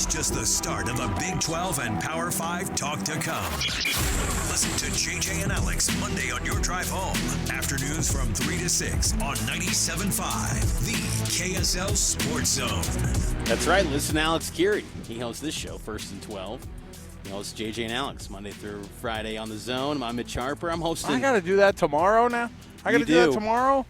It's just the start of the Big 12 and Power 5 talk to come. Listen to JJ and Alex Monday on your drive home. Afternoons from 3 to 6 on 97.5, the KSL Sports Zone. That's right. Listen to Alex Kirry. He hosts this show, First and 12. He hosts JJ and Alex Monday through Friday on the Zone. I'm Mitch Harper. I'm hosting. I got to do that tomorrow now? I got to do that tomorrow?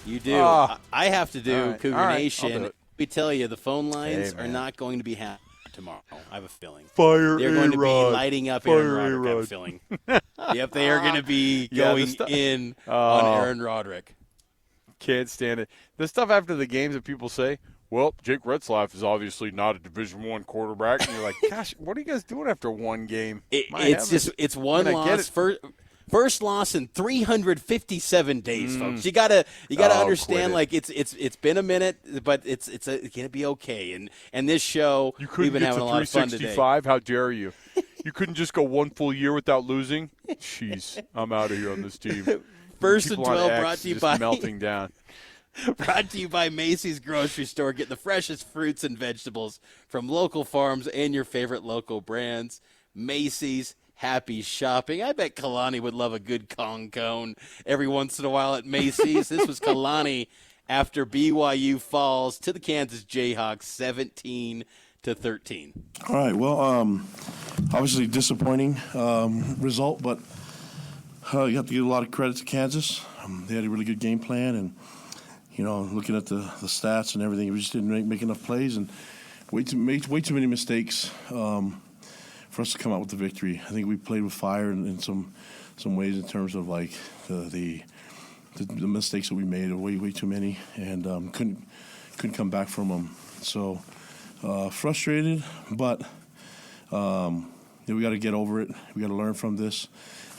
You do. I have to do all right, Cougar Nation. I'll do it. We tell you, the phone lines are not going to be happy tomorrow. I have a feeling. Fire They're going to be lighting up Aaron Roderick, I have a feeling. Yep, they are going to be going in on Aaron Roderick. Can't stand it. The stuff after the games that people say, well, Jake Retzlaff is obviously not a Division I quarterback. And you're like, gosh, what are you guys doing after one game? It's one loss. First loss in 357 days, folks. You gotta understand. Like it's been a minute, but it's gonna be okay. And this show, we've been having a lot of fun today. How dare you? You couldn't just go one full year without losing. Jeez, I'm out of here on this team. First and 12 brought to you by melting down. Brought to you by Macy's Grocery Store. Get the freshest fruits and vegetables from local farms and your favorite local brands. Macy's. Happy shopping. I bet Kalani would love a good Kong cone every once in a while at Macy's. This was Kalani after BYU falls to the Kansas Jayhawks 17-13. All right. Well, obviously disappointing result, but you have to give a lot of credit to Kansas. They had a really good game plan, and looking at the stats and everything, we just didn't make enough plays and way too many mistakes. For us to come out with the victory. I think we played with fire in some ways in terms of like the mistakes that we made are way too many, and couldn't come back from them. So frustrated, but we got to get over it. We got to learn from this,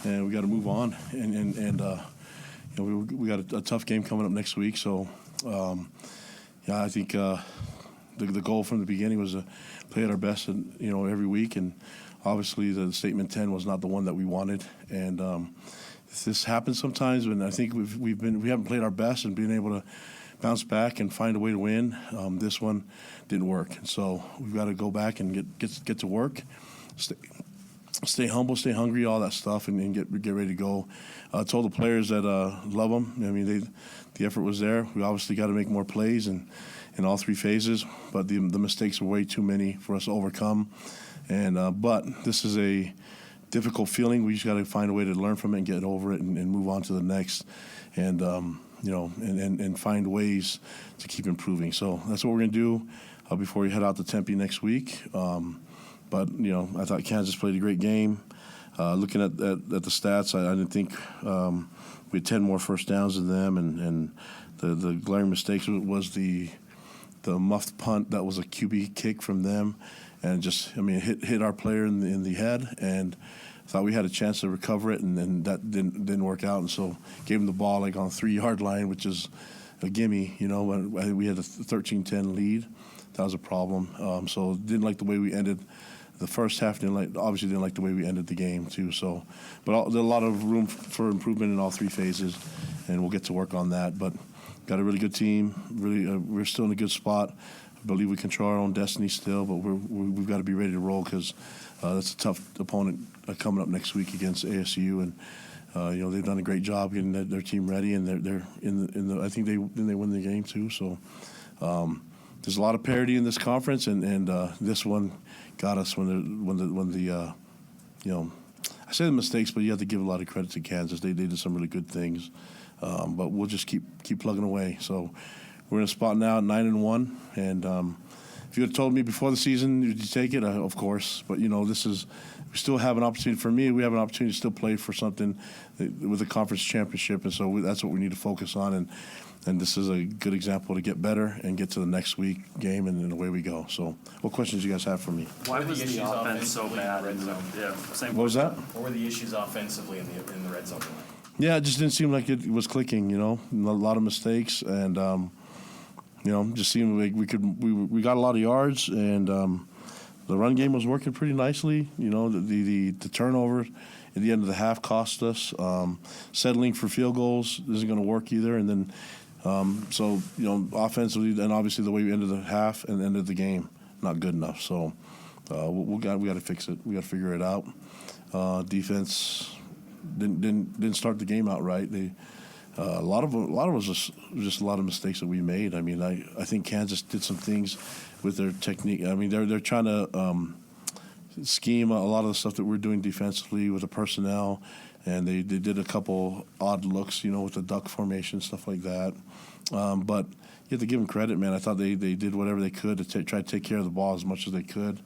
and we got to move on. And we got a tough game coming up next week. So I think the goal from the beginning was to play at our best, every week, and obviously the statement 10 was not the one that we wanted, and this happens sometimes. And I think we haven't played our best and been able to bounce back and find a way to win. This one didn't work, and so we've got to go back and get to work, stay humble, stay hungry, all that stuff, and get ready to go. I told the players that love them. I mean, the effort was there. We obviously got to make more plays in all three phases, but the mistakes were way too many for us to overcome. And but this is a difficult feeling. We just got to find a way to learn from it and get over it and move on to the next, and and find ways to keep improving. So that's what we're gonna do before we head out to Tempe next week. But I thought Kansas played a great game. Looking at the stats, I didn't think we had 10 more first downs than them, and the glaring mistakes was the muffed punt that was a QB kick from them, and hit our player in the head, and thought we had a chance to recover it, and then that didn't work out, and so gave him the ball like on the 3-yard line, which is a gimme. I think we had a 13-10 lead. That was a problem. So didn't like the way we ended the first half. Obviously didn't like the way we ended the game too. So, but there's a lot of room for improvement in all three phases, and we'll get to work on that. But got a really good team. Really, we're still in a good spot. I believe we control our own destiny still, but we've got to be ready to roll because that's a tough opponent coming up next week against ASU, and they've done a great job getting their team ready, and they're in the. I think they win the game too. So there's a lot of parity in this conference, and this one got us when the I say the mistakes, but you have to give a lot of credit to Kansas. They did some really good things. But we'll just keep plugging away. So we're in a spot now at 9-1, and if you had told me before the season, would you take it? Of course. But this is we still have an opportunity. For me, we have an opportunity to still play for something with the conference championship, and so that's what we need to focus on. And this is a good example to get better and get to the next week game, and then away we go. So, what questions do you guys have for me? Why was the offense so bad in the red zone? Yeah, same. What was that? What were the issues offensively in the red zone? Yeah, it just didn't seem like it was clicking. A lot of mistakes, and just seemed like we got a lot of yards, and the run game was working pretty nicely. The turnover at the end of the half cost us. Settling for field goals isn't going to work either, and then offensively, and obviously the way we ended the half and ended the game. not good enough. So we got to fix it. We got to figure it out. Defense didn't start the game out right. A lot of it was just a lot of mistakes that we made. I mean, I think Kansas did some things with their technique. I mean, they're trying to scheme a lot of the stuff that we're doing defensively with the personnel, and they did a couple odd looks, with the duck formation, stuff like that. But you have to give them credit, man. I thought they did whatever they could to try to take care of the ball as much as they could.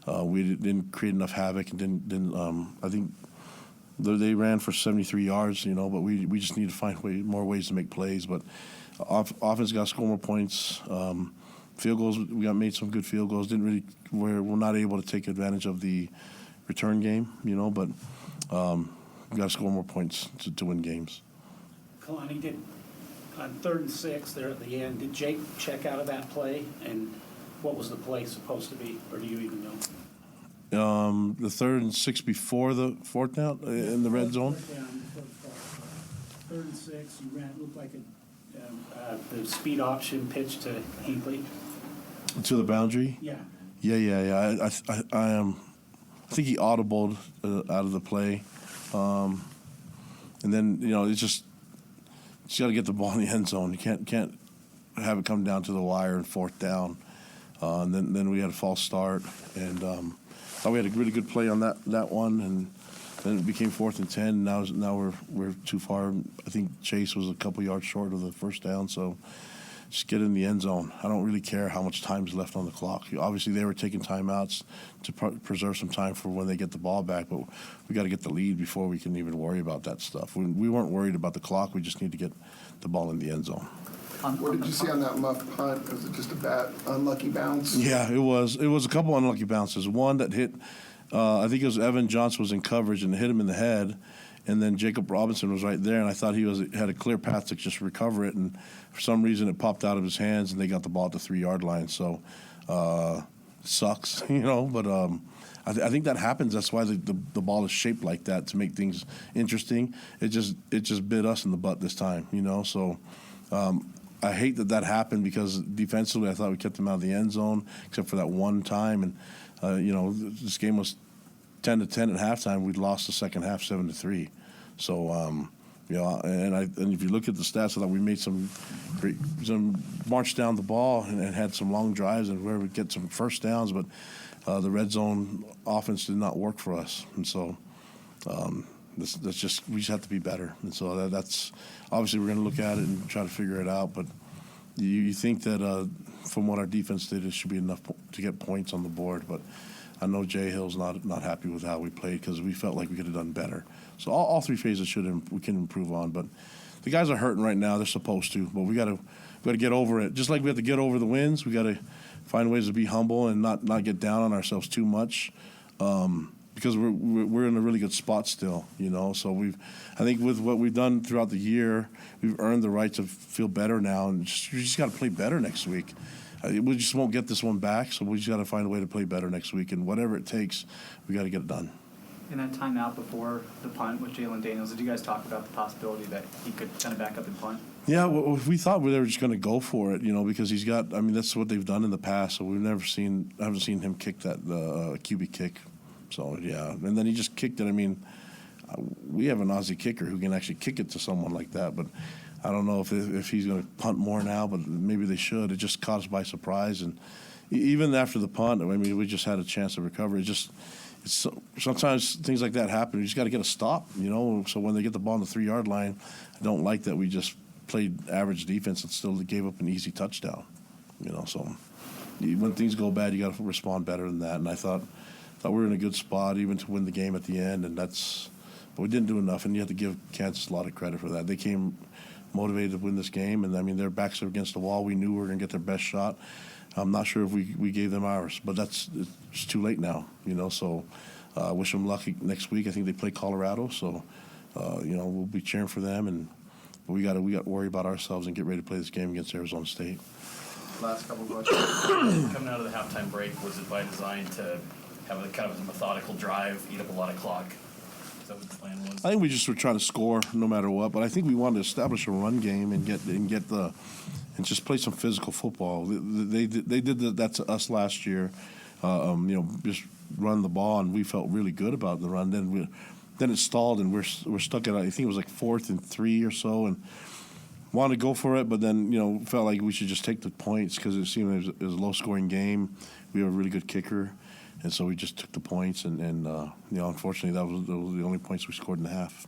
We didn't create enough havoc, and didn't. I think they ran for 73 yards, but we just need to find more ways to make plays. But offense got to score more points. Field goals, we made some good field goals. We're not able to take advantage of the return game, but we got to score more points to win games. Kalani, did on 3rd and 6 there at the end, did Jake check out of that play? And what was the play supposed to be, or do you even know? The 3rd and 6 before the 4th down in the red zone. 3rd and 6, you ran. It looked like the speed option pitch to Hinckley. To the boundary. Yeah. Yeah. I think he audibled out of the play, and then it's just got to get the ball in the end zone. You can't have it come down to the wire and 4th down. And then we had a false start, and thought we had a really good play on that one, and then it became 4th and 10. Now we're too far. I think Chase was a couple yards short of the 1st down, so just get in the end zone. I don't really care how much time's left on the clock. Obviously, they were taking timeouts to preserve some time for when they get the ball back, but we got to get the lead before we can even worry about that stuff. We weren't worried about the clock. We just need to get the ball in the end zone. What did you see on that muff punt? Was it just a bad, unlucky bounce? Yeah, it was. It was a couple unlucky bounces. One that hit, I think it was Evan Johnson was in coverage and hit him in the head, and then Jacob Robinson was right there, and I thought he had a clear path to just recover it, and for some reason it popped out of his hands, and they got the ball at the 3-yard line. So, sucks, But I think that happens. That's why the ball is shaped like that, to make things interesting. It just bit us in the butt this time, So. I hate that happened, because defensively I thought we kept them out of the end zone, except for that one time. And, this game was 10-10 at halftime. We'd lost the second half 7-3. So, and if you look at the stats, I thought we made some march down the ball and had some long drives and where we get some first downs, but the red zone offense did not work for us. And so we just have to be better. And so that's obviously we're going to look at it and try to figure it out. But you think that from what our defense did, it should be enough to get points on the board. But I know Jay Hill's not happy with how we played, because we felt like we could have done better. So all 3 phases we can improve on. But the guys are hurting right now. They're supposed to, but we got to get over it. Just like we have to get over the wins, we got to find ways to be humble and not get down on ourselves too much. Because we're in a really good spot still, So I think with what we've done throughout the year, we've earned the right to feel better now, and we just got to play better next week. We just won't get this one back, so we just got to find a way to play better next week, and whatever it takes, we got to get it done. In that timeout before the punt with Jalen Daniels, did you guys talk about the possibility that he could kind of back up and punt? Yeah, well, we thought they were just going to go for it, because he's got. I mean, that's what they've done in the past. So I haven't seen him kick that QB kick. So, yeah, and then he just kicked it. I mean, we have an Aussie kicker who can actually kick it to someone like that, but I don't know if he's going to punt more now, but maybe they should. It just caught us by surprise, and even after the punt, I mean, we just had a chance to recover. Sometimes things like that happen. You just got to get a stop, So when they get the ball on the 3-yard line, I don't like that we just played average defense and still gave up an easy touchdown, So when things go bad, you got to respond better than that, and I thought we were in a good spot even to win the game at the end, but we didn't do enough, and you have to give Kansas a lot of credit for that. They came motivated to win this game, and I mean, their backs are against the wall. We knew we were going to get their best shot. I'm not sure if we gave them ours, but it's too late now, So wish them luck next week. I think they play Colorado, so we'll be cheering for them, but we got to worry about ourselves and get ready to play this game against Arizona State. Last couple questions. Coming out of the halftime break, was it by design to have a kind of a methodical drive, eat up a lot of clock? Is that what the plan was? I think we just were trying to score no matter what, but I think we wanted to establish a run game and just play some physical football. They did that to us last year, just run the ball, and we felt really good about the run. Then it stalled, and we're stuck at, I think it was like 4th and 3 or so, and wanted to go for it, but then felt like we should just take the points because it seemed it was a low-scoring game. We have a really good kicker. And so we just took the points, and unfortunately, those were the only points we scored in the half.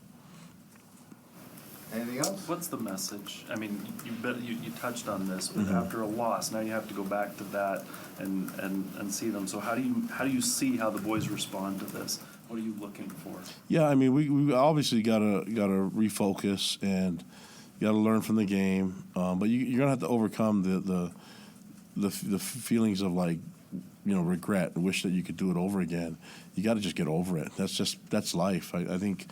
Anything else? What's the message? I mean, you touched on this, but after a loss, now you have to go back to that and see them. So how do you see how the boys respond to this? What are you looking for? Yeah, I mean, we obviously gotta refocus and you gotta learn from the game, but you're gonna have to overcome the feelings of regret and wish that you could do it over again. You got to just get over it. That's life. I think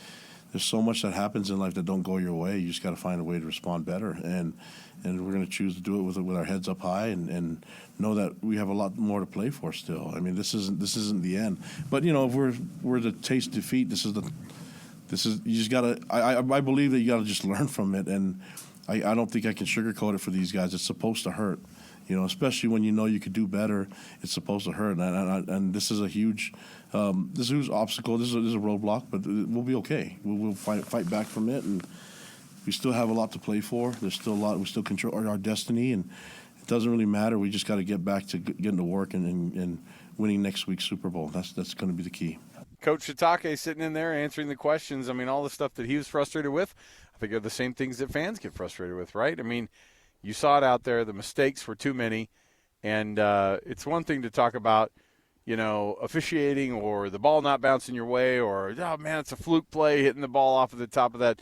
there's so much that happens in life that don't go your way. You just got to find a way to respond better. And we're going to choose to do it with our heads up high and know that we have a lot more to play for still. I mean, this isn't the end. But if we're to taste defeat, this is you just got to. I believe that you got to just learn from it. And I don't think I can sugarcoat it for these guys. It's supposed to hurt. Especially when you could do better, it's supposed to hurt. And this is a huge obstacle. This is a roadblock, but we'll be okay. We'll fight back from it, and we still have a lot to play for. There's still a lot. We still control our destiny, and it doesn't really matter. We just got to get back to getting to work and winning next week's Super Bowl. That's going to be the key. Coach Sitake sitting in there answering the questions. I mean, all the stuff that he was frustrated with, I think are the same things that fans get frustrated with, right? I mean, you saw it out there. The mistakes were too many. And it's one thing to talk about, officiating or the ball not bouncing your way or, oh, man, it's a fluke play hitting the ball off of the top of that,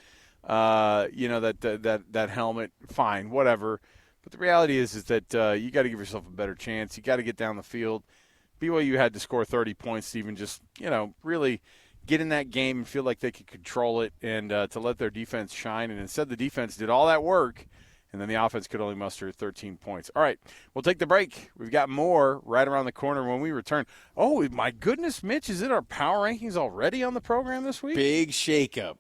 that helmet. Fine, whatever. But the reality is that you got to give yourself a better chance. You got to get down the field. BYU had to score 30 points to even just, really get in that game and feel like they could control it and to let their defense shine. And instead the defense did all that work. And then the offense could only muster 13 points. All right, we'll take the break. We've got more right around the corner when we return. Oh, my goodness, Mitch, is it our power rankings already on the program this week? Big shakeup.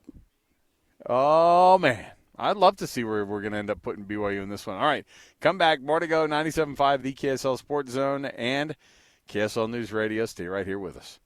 Oh, man. I'd love to see where we're going to end up putting BYU in this one. All right, come back. More to go. 97.5, the KSL Sports Zone, and KSL News Radio. Stay right here with us.